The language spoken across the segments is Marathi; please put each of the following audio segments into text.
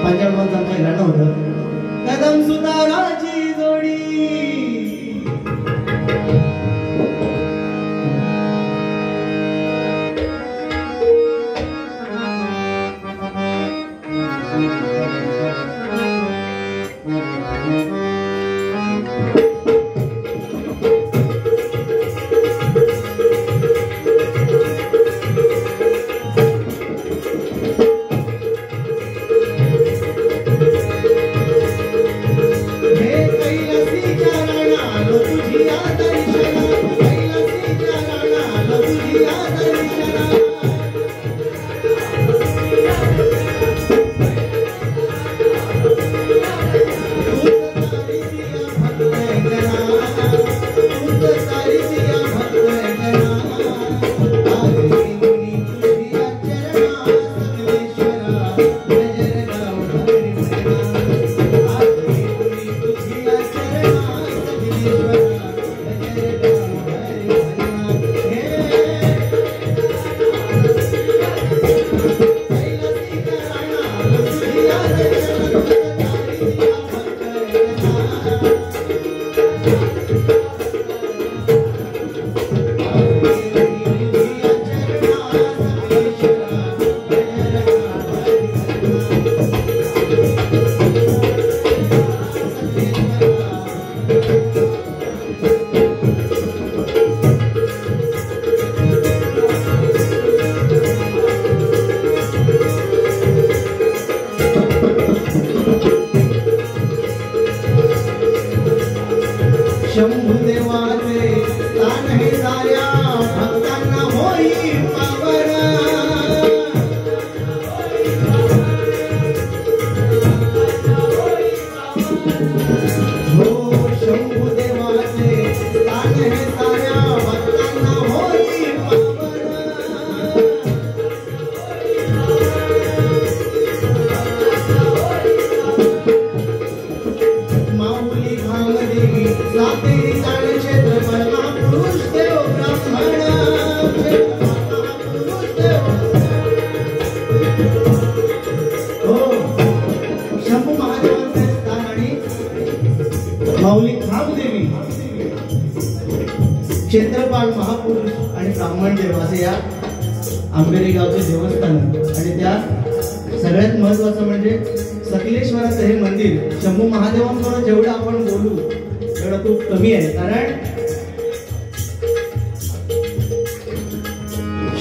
पंजाबचा काही गाणं होतं, कदम सुताराची जोडी. क्षेत्रपाल महापुरुष आणि ब्राह्मण देव असे या आंबेरी गावचे देवस्थान. आणि त्या सगळ्यात महत्वाचं म्हणजे सकलेश्वराचं हे मंदिर शंभू महादेवांकडे जेवढं आपण बोलू तेवढं खूप कमी आहे. कारण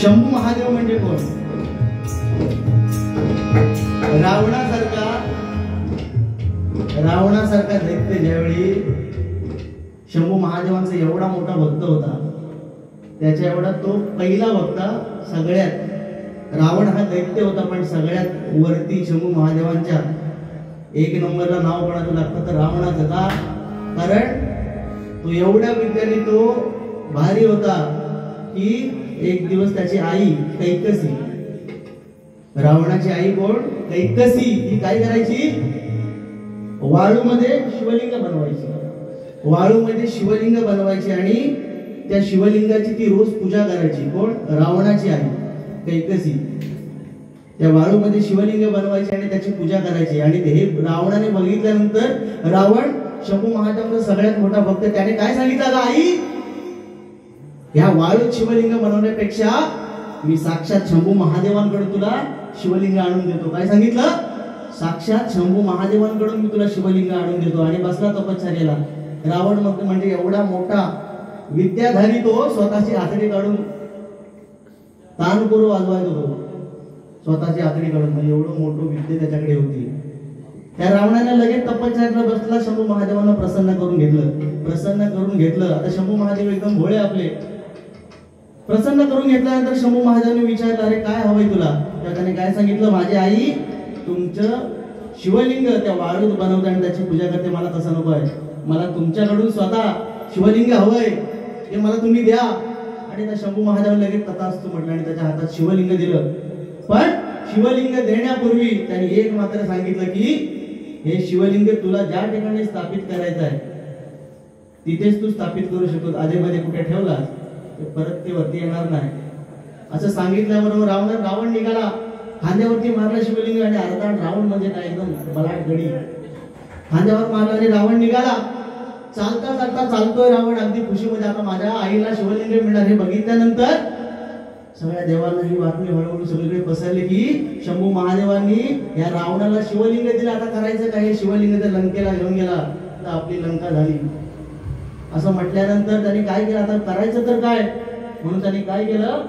शंभू महादेव म्हणजे कोण? रावणासारखा दैत्य ज्यावेळी शंभू महादेवांचा एवढा मोठा भक्त होता, त्याच्या एवढा तो पहिला भक्त सगळ्यात. रावण हा दैत्य होता पण सगळ्यात वरती शंभू महादेवांच्या एक नंबरला नाव कोणाचं लागतं तर रावणाचं. का? कारण तो एवढ्या विद्याने तो भारी होता की एक दिवस त्याची आई कैकसी, रावणाची आई कोण? कैकसी. ती काय करायची? वाळूमध्ये शिवलिंग बनवायची. वाळूमध्ये शिवलिंग बनवायची आणि त्या शिवलिंगाची ती रोज पूजा करायची. कोण? रावणाची आई कैकसी. त्या वाळूमध्ये शिवलिंग बनवायची आणि त्याची पूजा करायची. आणि हे रावणाने बघितल्यानंतर रावण शंभू महादेवांचा सगळ्यात मोठा भक्त, त्याने काय सांगितलं? का आई, ह्या वाळूत शिवलिंग बनवण्यापेक्षा मी साक्षात शंभू महादेवांकडे तुला शिवलिंग आणून देतो. काय सांगितलं? साक्षात शंभू महादेवांकडून मी तुला शिवलिंग आणून देतो. आणि बसला तपश्चर्याला. रावण मग म्हणजे एवढा मोठा विद्याधारी तो स्वतःची आतडी काढून तानपुर वाजवायचो तो स्वतःची आतडी काढून. म्हणजे एवढं मोठं विद्या त्याच्याकडे होती. त्या रावणाने लगेच तपश्चर्याला बसला. शंभू महादेवांना प्रसन्न करून घेतलं. आता शंभू महादेव एकदम भोळे आपले. प्रसन्न करून घेतल्यानंतर शंभू महादेवाने विचारलं, अरे काय हवंय तुला? त्याने काय सांगितलं? माझी आई तुमचं शिवलिंग त्या वाळूत बनवते आणि त्याची पूजा करते. मला तसं नको आहे. मला तुमच्याकडून स्वतः शिवलिंग हवंय, ते मला तुम्ही द्या. आणि त्या शंभू महादेवाने लगेच तथास्तु म्हटलं आणि त्याच्या हातात शिवलिंग दिलं. पण शिवलिंग देण्यापूर्वी त्यांनी एक मात्र सांगितलं की हे शिवलिंग तुला ज्या ठिकाणी स्थापित करायचं आहे तिथेच तू स्थापित करू शकतो. आधेमध्ये कुठे ठेवला परत ते वरती येणार नाही असं सांगितल्याबरोबर रावण निघाला, खांद्यावरती मारला शिवलिंग आणि अर्धा रावण म्हणजे काय एकदम बलाट गडी खांद्यावर मारला आणि रावण निघाला. चालता चालता चालतोय रावण अगदी खुशीमध्ये, आता माझ्या आईला शिवलिंग मिळणार हे बघितल्यानंतर सगळ्या देवांना ही बातमी हळूहळू सगळीकडे पसरली की शंभू महादेवांनी या रावणाला शिवलिंग दिलं. आता करायचं काय, शिवलिंग तर लंकेला घेऊन गेला तर आपली लंका झाली असं म्हटल्यानंतर त्यांनी काय केलं, आता करायचं तर काय, म्हणून त्यांनी काय केलं,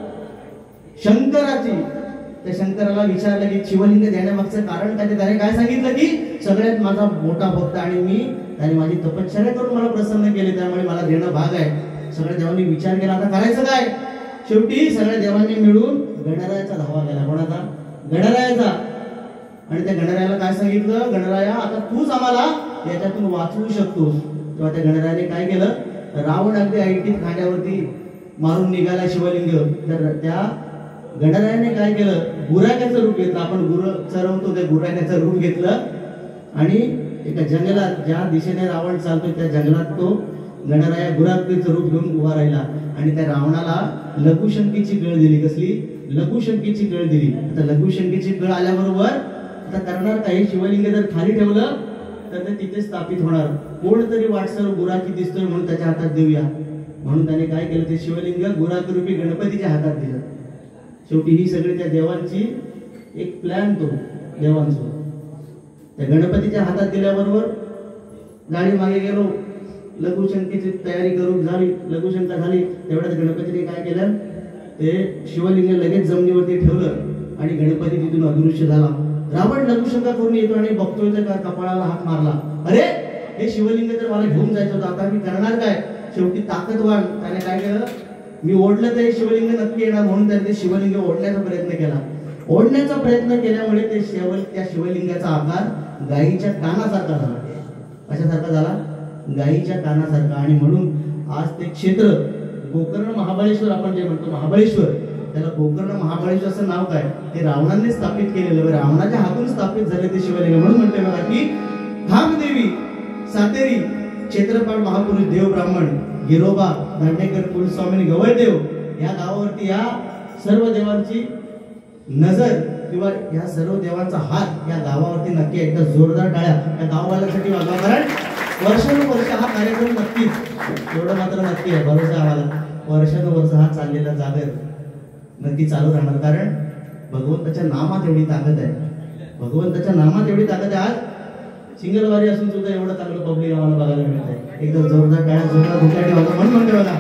त्या शंकराला विचारलं की शिवलिंग देण्यामागचं कारण काय. त्याने काय सांगितलं की सगळ्यात माझा मोठा भक्त आणि त्याने माझी तपश्चर्या करून मला प्रसन्न केले, त्यामुळे मला देणं भाग आहे. सगळ्या देवांनी विचार केला आता करायचं काय. शेवटी सगळ्या देवांनी मिळून गणरायाचा धावा केला. कोणाचा, गणरायाचा. आणि त्या गणरायाला काय सांगितलं, गणराया आता तूच आम्हाला याच्यातून वाचवू शकतोस. तेव्हा त्या गणरायाने काय केलं, रावण अगदी ऐटीत खांद्यावरती मारून निघाला शिवलिंग, तर त्या गणरायाने काय केलं, गुराख्याचं रूप घेतलं. आपण गुर चरवतो त्या गुराख्याचं रूप घेतलं आणि एका जंगलात, ज्या दिशेने रावण चालतो त्या जंगलात तो गणराया गुराख्याचं रूप घेऊन उभा राहिला आणि त्या रावणाला लघुशंकेची कळ दिली. कसली, लघुशंकेची कळ दिली. आता लघुशंकेची कळ आल्याबरोबर आता करणार काय, शिवलिंग जर खाली ठेवलं तर ते तिथे स्थापित होणार. कोणतरी वाटसर गुराखी दिसतोय म्हणून त्याच्या हातात देऊया, म्हणून त्याने काय केलं, ते शिवलिंग गुराखी रूपी गणपतीच्या हातात दिलं. शेवटी ही सगळी त्या देवांची एक प्लॅन, तो देवांचा त्या गणपतीच्या हातात दिल्याबरोबर गाडी मागे गेलो, लघुशंकेची तयारी करून झाली, लघुशंका झाली. तेवढ्याच गणपतीने काय केलं, ते शिवलिंग लगेच जमिनीवरती ठेवलं आणि गणपती तिथून अदृश्य झाला. रावण लघुशंका करून येतो आणि बघतोय तर कपाळाला हात मारला, अरे हे शिवलिंग तर मला घेऊन जायचं होतं, आता मी करणार काय. शेवटी ताकदवान त्याने काय केलं, मी ओढलं तर शिवलिंग नक्की येणार, म्हणून त्याने ते शिवलिंग ओढण्याचा प्रयत्न केला. ओढण्याचा प्रयत्न केल्यामुळे ते त्या शिवलिंगाचा आकार गायीच्या कानासारखा झाला. कशासारखा झाला, गायीच्या कानासारखा. आणि म्हणून आज ते क्षेत्र गोकर्ण महाबळेश्वर, आपण जे म्हणतो महाबळेश्वर, त्याला गोकर्ण महाबळेश्वर असं नाव काय, ते रावणाने स्थापित केलेलं, रावणाच्या हातून स्थापित झाले ते शिवलिंग. म्हणून म्हणते बघा की धामदेवी, सातेरी, क्षेत्रपाल महापुरुष देव ब्राह्मण, गिरोबा, दांडेकर, कुलस्वामी, गवळदेव या गावावरती या सर्व देवांची नजर किंवा या सर्व देवांचा हात या गावावरती नक्की. एकदा जोरदार टाळ्या या गाववाल्यासाठी वाजवा, कारण वर्षानुवर्ष हा कार्यक्रम नक्कीच, एवढं मात्र नक्की आहे, भरोसा आम्हाला, वर्षानुवर्ष हा चाललेला जागर नक्की चालू राहणार. कारण भगवंताच्या नामात एवढी ताकद आहे, भगवंताच्या नामात एवढी ताकद आहे. आज सिंगलवारी असून सुद्धा एवढं चांगलं पब्लिक आम्हाला बघायला मिळत आहे. एकदम जोरदार टाळ्या, जोरदार भुकाटी होता म्हणून म्हणते बघा.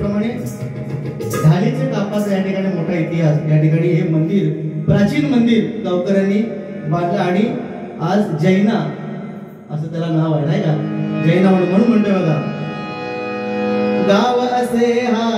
त्याचप्रमाणे ढालीचे कापाचा या ठिकाणी मोठा इतिहास. या ठिकाणी हे मंदिर, प्राचीन मंदिर गावकऱ्यांनी बांधलं आणि आज जैना असं त्याला नाव आहे नाही का, जैना म्हणून म्हणतोय बघा. गाव असे हा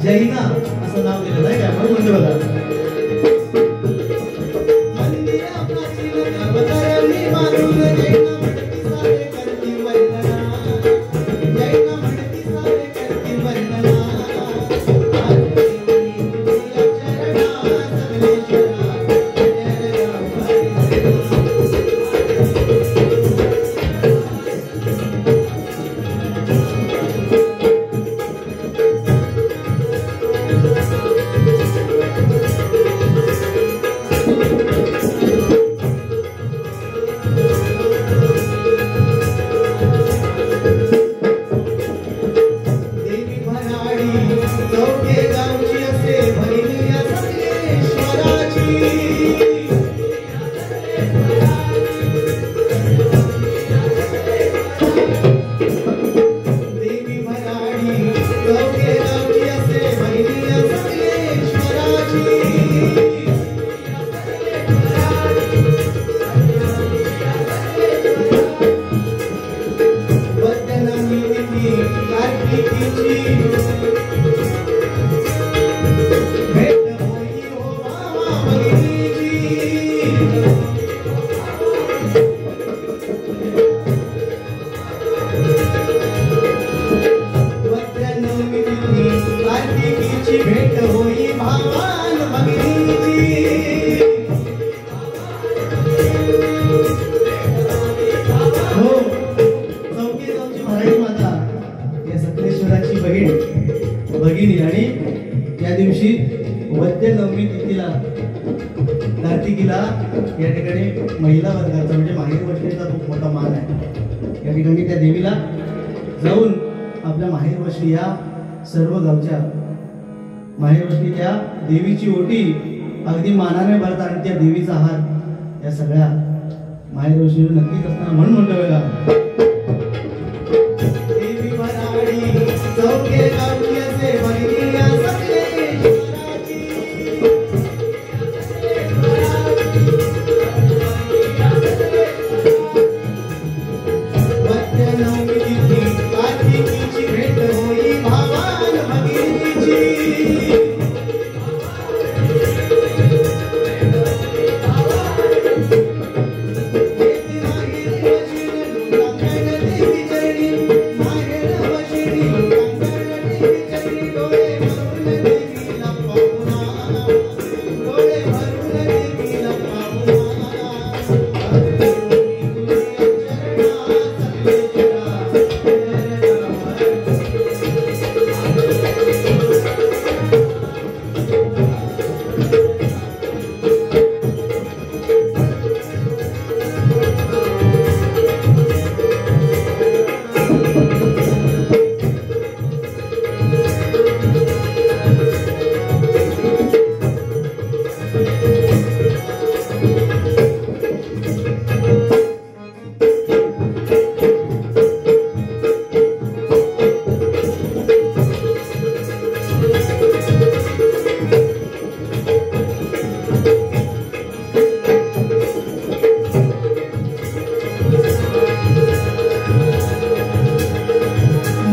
जैना असं नाव दिलं नाही का, म्हणून म्हणजे बघा. भगिनी आणि त्या दिवशी वद्य नवमी तिथीला कार्तिकीला या ठिकाणी महिला वर्गाचा म्हणजे माहेर वस्तीचा खूप मोठा मान आहे. या ठिकाणी त्या देवीला जाऊन आपल्या माहेर वस्ती या सर्व गावच्या माहेर वस्ती त्या देवीची ओटी अगदी मानाने भरतात आणि त्या देवीचा हात या सगळ्या माहेर वस्तीवर नक्कीच असताना म्हणून म्हणतो बघा.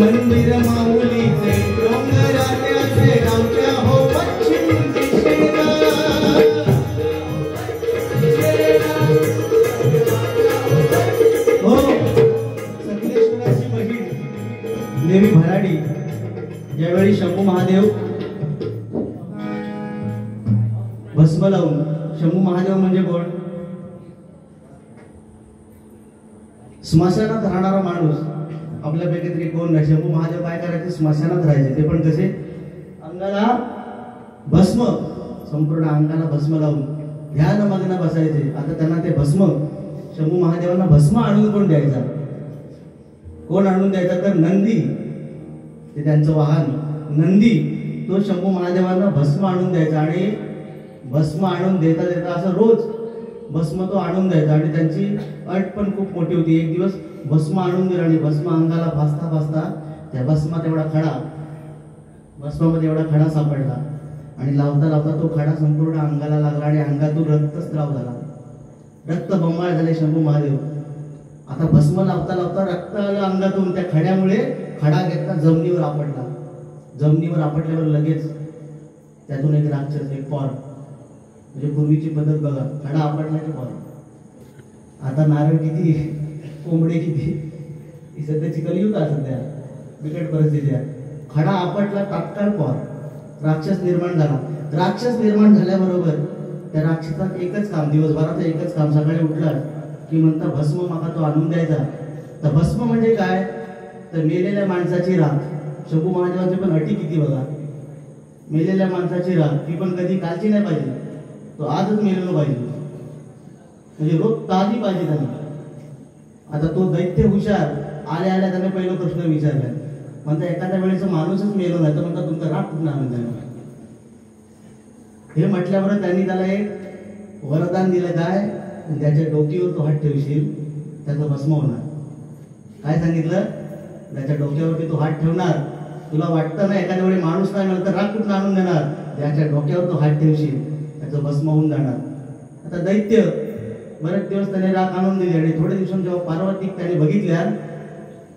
मंदिर माऊलीचे डोंगराचे गावच्या हो पश्चिम दिशेला हो सकलेश्वराची बहीण देवी भराडी ज्यावेळी शंभू महादेव भस्म लावून, शंभू महादेव म्हणजे कोण? स्मशानात राहणारा माणूस आपल्यापैकी तरी कोण नाही. शंभू महादेव काय करायचे? स्मशानात राहायचे. ते पण कसे? अंगाला भस्म, संपूर्ण अंगाला भस्म लावून ध्यानमग्न बसायचे. आता त्यांना ते भस्म, शंभू महादेवांना भस्म आणून कोण द्यायचा? कोण आणून द्यायचा? तर नंदी, ते त्यांचं वाहन नंदी, तो शंभू महादेवांना भस्म आणून द्यायचा. आणि भस्म आणून देता देता असं रोज भस्म तो आणून द्यायचा. आणि त्यांची अट पण खूप मोठी होती. एक दिवस भस्म आणून दिलं आणि भस्म अंगाला फासता फासता त्या भस्मात एवढा खडा, भस्मामध्ये एवढा खडा सापडला. आणि लावता लावता तो खडा संपूर्ण अंगाला लागला आणि अंगातून रक्तस्राव झाला. रक्त बंबाळ झाले शंभू महादेव. आता भस्म लावता लावता रक्त आलं अंगातून. त्या खड्यामुळे खडा घेतला, जमिनीवर आपटला. जमिनीवर आपटल्यावर लगेच त्यातून एक राक्षस, एक पॉर, म्हणजे पूर्वीची पद्धत बघा, खडा आपटला की पॉर. आता नारळ किती, कोंबडे किती, ही सध्याची कलियुग आहे, सध्या बिकट परिस्थिती आहे. खडा आपटला, तात्काळ पॉर, राक्षस निर्माण झाला. राक्षस निर्माण झाल्याबरोबर त्या राक्षसात एकच काम, दिवसभराचं एकच काम, सकाळी उठला की म्हणता भस्म माका तो आणून द्यायचा. तर भस्म म्हणजे काय? तर मेलेल्या माणसाची राख. शंभू महादेवांची पण अटी किती बघा, मेलेल्या माणसाची राख, ती पण कधी कालची नाही पाहिजे, तो आजच मेलेलो पाहिजे, म्हणजे रोज ताजी पाहिजे त्यांना. आता तो दैत्य हुशार, आल्या आल्या त्याने पहिला प्रश्न विचारला, म्हणता एखाद्या वेळेस माणूसच मेलो नाही तर म्हणता तुमचा राग कुठून आणून द्यायला. हे म्हटल्यावर त्यांनी त्याला एक वरदान दिलं. काय? त्याच्या डोकीवर तो हात ठेवशील त्याचं भस्म होणार. काय सांगितलं? त्याच्या डोक्यावरती तो हात ठेवणार, तुला वाटतं ना एखाद्या वेळी माणूस नाही मिळत तर राग कुठून आणून देणार, त्याच्या डोक्यावर तो हात ठेवशील त्याचं भस्म होऊन जाणार. आता दैत्य बरेच दिवस त्याने राग आणून दिली आणि थोड्या दिवसांनी जेव्हा पार्वती त्याने बघितल्या,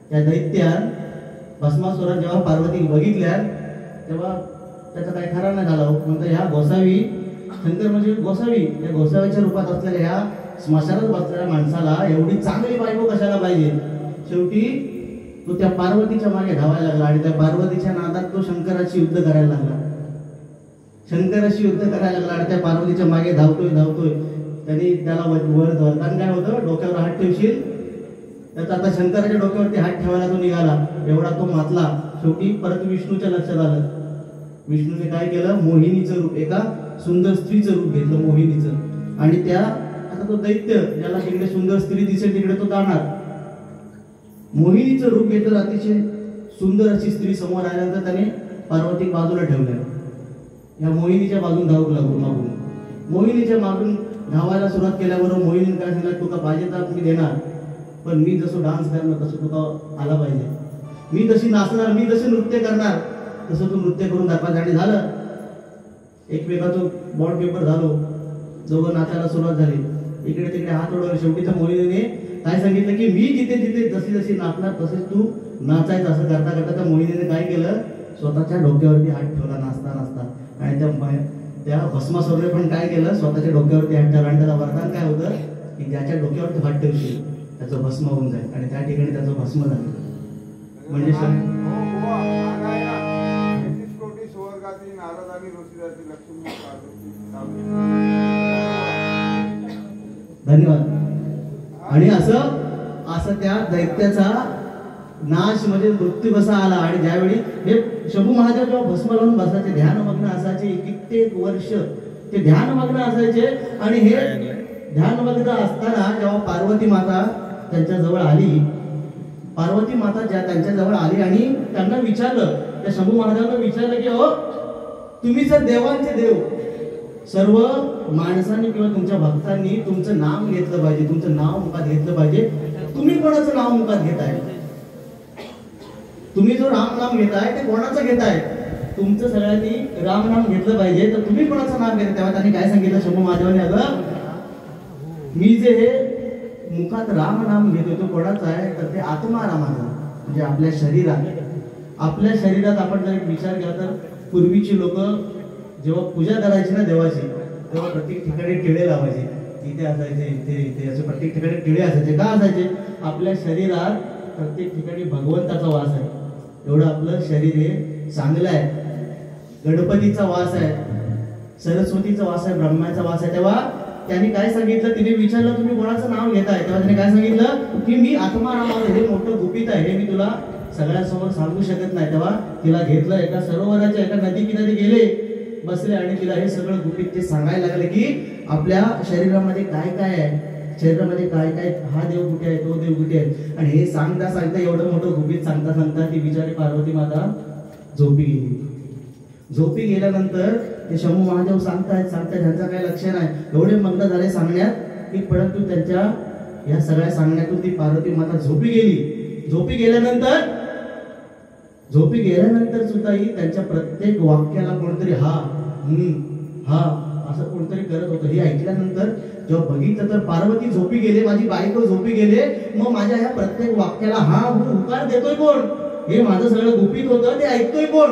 त्या दैत्यान भस्मासुरात जेव्हा पार्वती बघितल्या तेव्हा त्याचा काही खरा नाही झाला. म्हणतो ह्या गोसावी, शंकर म्हणजे गोसावी, या गोसावीच्या रूपात असलेल्या ह्या स्मशानात बसलेल्या माणसाला एवढी चांगली बायको कशाला पाहिजे. शेवटी तो त्या पार्वतीच्या मागे धावायला लागला आणि त्या पार्वतीच्या नादात तो शंकराशी युद्ध करायला लागला. शंकराशी युद्ध करायला लागला आणि त्या पार्वतीच्या मागे धावतोय धावतोय. त्यांनी त्याला वरदान काय होतं? डोक्यावर हात ठेवशील. त्याचा आता शंकराच्या डोक्यावरती हात ठेवायला तो निघाला, एवढा तो मातला. शेवटी परत विष्णूच्या लक्षात आलं. विष्णूने काय केलं? मोहिनीचं रूप, एका सुंदर स्त्रीचं रूप घेतलं, मोहिनीचं. आणि त्या आता तो दैत्य ज्याला तिकडे सुंदर स्त्री दिसेल तिकडे तो जाणार. मोहिनीचं रूप घेतलं, अतिशय सुंदर अशी स्त्री समोर आल्यानंतर त्याने पार्वती बाजूला ठेवल्या. या मोहिनीच्या बाजून धावू लागून मागून, मोहिनीच्या मागून धावायला सुरुवात केल्याबरोबर मोहिनीने काय सांगितलं? तुका पाहिजे तर मी देणार, पण मी जसं डान्स करणार तसं तुका आला पाहिजे. मी तशी नाचणार, मी जसे नृत्य करणार तसं तू नृत्य करून दाखवायचं. आणि झालं, एकमेकाचं बॉन्ड पेपर झालो, दोघं नाचायला सुरुवात झाली. इकडे तिकडे हात ओढवले. शेवटीच्या मोहिनीने काय सांगितलं की मी जिथे जिथे जशी जशी नाचणार तसेच तू नाचायचं. असं करता करता त्या मोहिनीने काय केलं? स्वतःच्या डोक्यावरती हात ठेवला नाचता नाचता. आणि त्या भस्मासुराने पण काय केलं? स्वतःच्या डोक्यावरती हात ठेवला. आणि त्याला वरदान काय होतं की ज्याच्या डोक्यावरती हात ठेवशील त्याचं भस्म होऊन जाईल. आणि त्या ठिकाणी त्याचं भस्म झालं. म्हणजे धन्यवाद. आणि असं त्या दैत्याचा नाश म्हणजे मृत्यू कसा आला. आणि ज्यावेळी हे शंभू महादेव जेव्हा भस्म लावून बसायचे, ध्यानमग्न असायचे, कित्येक वर्ष ते ध्यानमग्न असायचे. आणि हे ध्यानमग्न असताना जेव्हा पार्वती माता त्यांच्या जवळ आली, पार्वती माता त्यांच्या जवळ आली आणि त्यांना विचारलं, त्या शंभू महादेवांना विचारलं की अहो तुम्ही जर देवांचे देव, सर्व माणसांनी किंवा तुमच्या भक्तांनी तुमचं नाम घेतलं पाहिजे, तुमचं नाव मुखात घेतलं पाहिजे, तुम्ही कोणाचं नाव मुखात घेताय? तुम्ही जो राम नाम घेताय ते कोणाचं घेताय? तुमचं सगळ्यांनी राम नाम घेतलं पाहिजे, तर तुम्ही कोणाचं नाम घेताय? तेव्हा त्यांनी काय सांगितलं शंभू महादेवांनी, अगं मी जे हे मुखात राम नाम घेतोय तो कोणाचा आहे? तर ते आत्मा रामाचा, म्हणजे आपल्या शरीरात आपण जर विचार केला तर पूर्वीची लोक जेव्हा पूजा करायची ना देवाची, तेव्हा प्रत्येक ठिकाणी टिळे लावायचे. इथे असायचे, इथे असे प्रत्येक ठिकाणी टिळे असायचे. का असायचे? आपल्या शरीरात प्रत्येक ठिकाणी भगवंताचा वास आहे. एवढं आपलं शरीर हे चांगलं आहे. गणपतीचा वास आहे, सरस्वतीचा वास आहे, ब्रह्माचा वास आहे. तेव्हा त्यांनी काय सांगितलं, तिने विचारलं तुम्ही कोणाचं नाव घेताय, तेव्हा त्याने काय सांगितलं की मी आत्मारामाचं हे मोठं गुपित आहे, हे मी तुला सगळ्यांसमोर सांगू शकत नाही. तेव्हा तिला घेतलं, एका सरोवराच्या एका नदी किनारी गेले, बसले आणि तिला हे सगळं गुपित ते सांगायला लागले की आपल्या शरीरामध्ये काय काय आहे, शरीरामध्ये काय काय, हा देव कुठे आहे, तो देव कुठे आहे. आणि हे सांगता सांगता एवढं मोठं गुपित सांगता सांगता ती बिचारी पार्वती माता झोपी गेली. झोपी गेल्यानंतर ते शंभू महादेव सांगतायत त्यांचं काही लक्ष नाही, एवढे मग्न झाले सांगण्यात की परंतु त्यांच्या या सगळ्या सांगण्यातून ती पार्वती माता झोपी गेली. झोपी गेल्यानंतर सुद्धाही त्यांच्या प्रत्येक वाक्याला कोणतरी हा हा असं कोणतरी करत होतं. हे ऐकल्यानंतर जेव्हा बघितलं तर पार्वती झोपी गेले, माझी बायको झोपी गेले, मग माझ्या ह्या प्रत्येक वाक्याला हा उकार देतोय कोण, हे माझं सगळं गुपित होतं ते ऐकतोय कोण.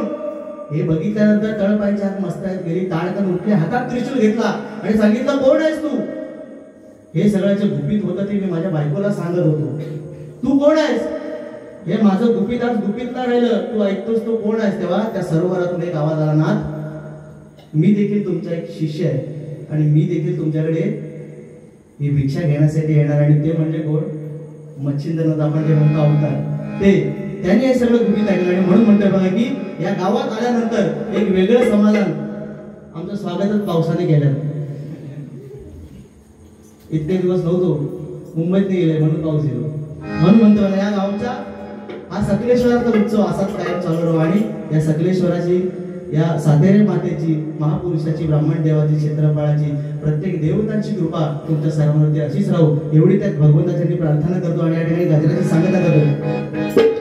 हे बघितल्यानंतर तळपायच्या हात मस्तायत गेली, ताडकन उठले, हातात त्रिशूल घेतला आणि सांगितलं कोण आहेस तू. हे सगळं जे गुपित होतं ते मी माझ्या बायकोला सांगत होतो, तू कोण आहेस, हे माझं गुपित आज गुपितला राहिलं, तू ऐकतोस तो कोण आहेस. तेव्हा त्या सरोवरातून एक आवाज आला, नाथ मी देखील तुमचा एक शिष्य आहे आणि मी देखील तुमच्याकडे ही भिक्षा घेण्यासाठी येणार. आणि ते म्हणजे कोण, मच्छिंद्रनाथ आपण जे म्हणतो अवतार, ते त्यांनी हे सगळं गुपित ऐकलं. आणि म्हणून म्हणतोय बघा की या गावात आल्यानंतर एक वेगळं समाधान, आमचं स्वागतच पावसाने केलं. इतके दिवस नव्हतो, मुंबईत गेले म्हणून पाऊस येतो. म्हणून म्हणतो या गावचा हा सकलेश्वराचा उत्सव असाच कायम चालू राहू आणि या सकलेश्वराची, या सातेरे मातेची, महापुरुषाची, ब्राह्मण देवाची, क्षेत्रफळाची, प्रत्येक देवतांची कृपा तुमच्या सर्वांवरती अशीच राहू, एवढी त्यात भगवंताची प्रार्थना करतो आणि या ठिकाणी गजराची सांगता करतो.